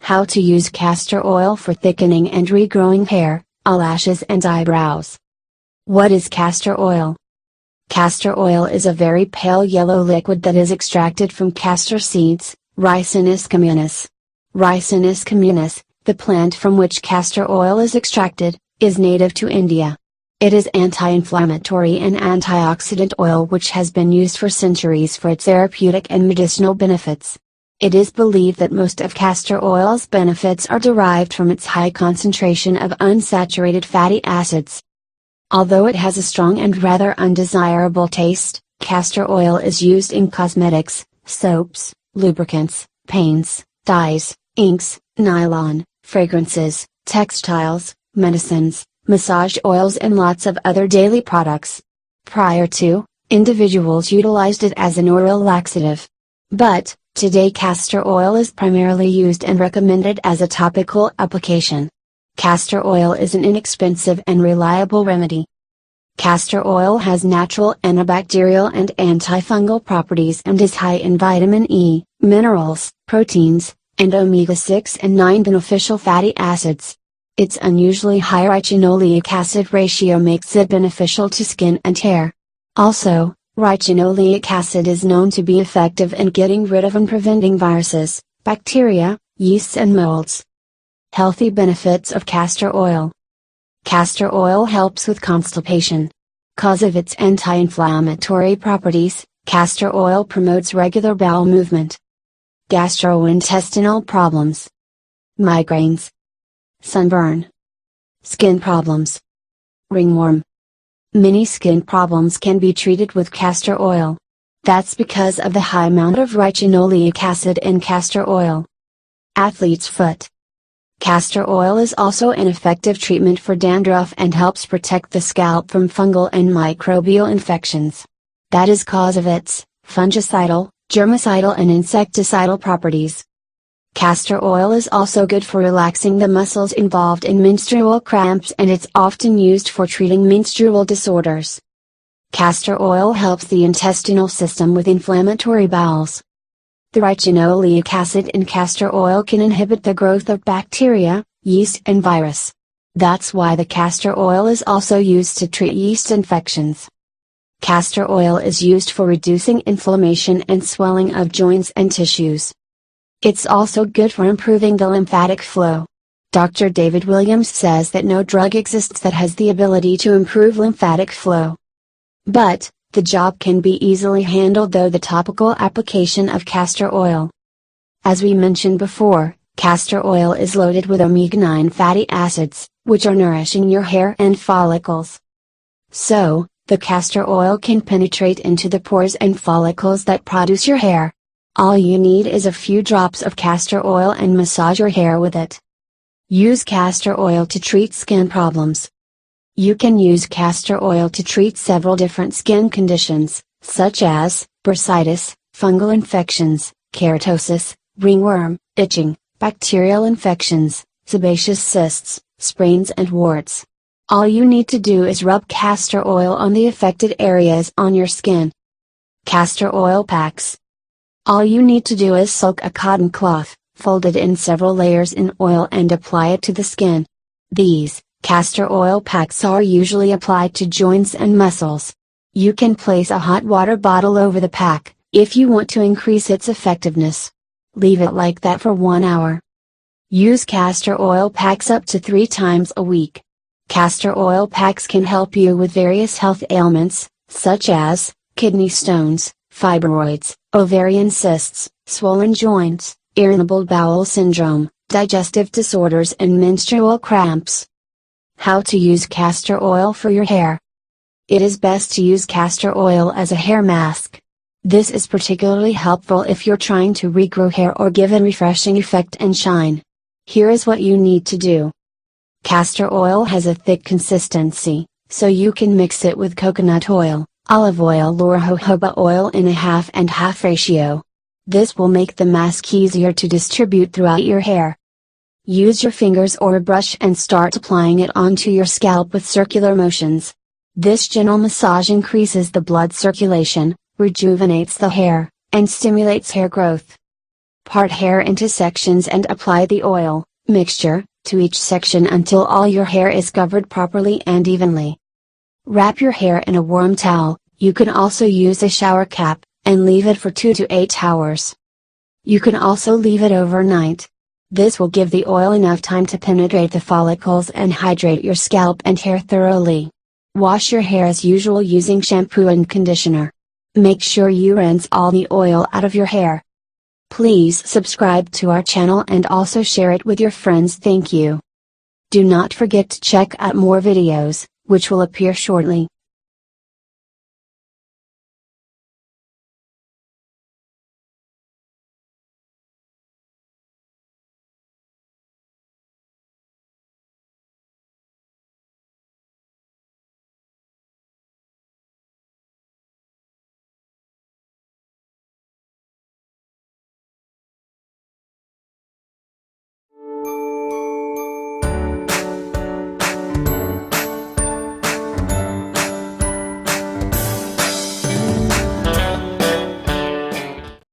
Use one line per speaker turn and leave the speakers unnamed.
How to use castor oil for thickening and regrowing hair, eyelashes and eyebrows. What is castor oil? Castor oil is a very pale yellow liquid that is extracted from castor seeds, Ricinus communis. Ricinus communis, the plant from which castor oil is extracted, is native to India. It is anti-inflammatory and antioxidant oil which has been used for centuries for its therapeutic and medicinal benefits. It is believed that most of castor oil's benefits are derived from its high concentration of unsaturated fatty acids. Although it has a strong and rather undesirable taste, castor oil is used in cosmetics, soaps, lubricants, paints, dyes, inks, nylon, fragrances, textiles, medicines, massage oils and lots of other daily products. Prior to, individuals utilized it as an oral laxative. But, today castor oil is primarily used and recommended as a topical application. Castor oil is an inexpensive and reliable remedy. Castor oil has natural antibacterial and antifungal properties and is high in vitamin E, minerals, proteins, and omega-6 and 9 beneficial fatty acids. Its unusually high ricinoleic acid ratio makes it beneficial to skin and hair. Also, ricinoleic acid is known to be effective in getting rid of and preventing viruses, bacteria, yeasts and molds. Healthy benefits of castor oil. Castor oil helps with constipation. Because of its anti-inflammatory properties, castor oil promotes regular bowel movement. Gastrointestinal problems. Migraines. Sunburn. Skin problems. Ringworm. Many skin problems can be treated with castor oil. That's because of the high amount of ricinoleic acid in castor oil. Athlete's foot. Castor oil is also an effective treatment for dandruff and helps protect the scalp from fungal and microbial infections. That is cause of its fungicidal, germicidal and insecticidal properties. Castor oil is also good for relaxing the muscles involved in menstrual cramps and it's often used for treating menstrual disorders. Castor oil helps the intestinal system with inflammatory bowels. The ricinoleic acid in castor oil can inhibit the growth of bacteria, yeast and virus. That's why the castor oil is also used to treat yeast infections. Castor oil is used for reducing inflammation and swelling of joints and tissues. It's also good for improving the lymphatic flow. Dr. David Williams says that no drug exists that has the ability to improve lymphatic flow. But, the job can be easily handled through the topical application of castor oil. As we mentioned before, castor oil is loaded with omega-9 fatty acids, which are nourishing your hair and follicles. So, the castor oil can penetrate into the pores and follicles that produce your hair. All you need is a few drops of castor oil and massage your hair with it. Use castor oil to treat skin problems. You can use castor oil to treat several different skin conditions, such as bursitis, fungal infections, keratosis, ringworm, itching, bacterial infections, sebaceous cysts, sprains and warts. All you need to do is rub castor oil on the affected areas on your skin. Castor oil packs. All you need to do is soak a cotton cloth, fold it in several layers in oil and apply it to the skin. These castor oil packs are usually applied to joints and muscles. You can place a hot water bottle over the pack, if you want to increase its effectiveness. Leave it like that for 1 hour. Use castor oil packs up to 3 times a week. Castor oil packs can help you with various health ailments, such as kidney stones, fibroids, ovarian cysts, swollen joints, irritable bowel syndrome, digestive disorders and menstrual cramps. How to use castor oil for your hair. It is best to use castor oil as a hair mask. This is particularly helpful if you're trying to regrow hair or give a refreshing effect and shine. Here is what you need to do. Castor oil has a thick consistency, so you can mix it with coconut oil, olive oil or jojoba oil in a half and half ratio. This will make the mask easier to distribute throughout your hair. Use your fingers or a brush and start applying it onto your scalp with circular motions. This gentle massage increases the blood circulation, rejuvenates the hair, and stimulates hair growth. Part hair into sections and apply the oil mixture to each section until all your hair is covered properly and evenly. Wrap your hair in a warm towel. You can also use a shower cap, and leave it for 2 to 8 hours. You can also leave it overnight. This will give the oil enough time to penetrate the follicles and hydrate your scalp and hair thoroughly. Wash your hair as usual using shampoo and conditioner. Make sure you rinse all the oil out of your hair. Please subscribe to our channel and also share it with your friends. Thank you. Do not forget to check out more videos, which will appear shortly.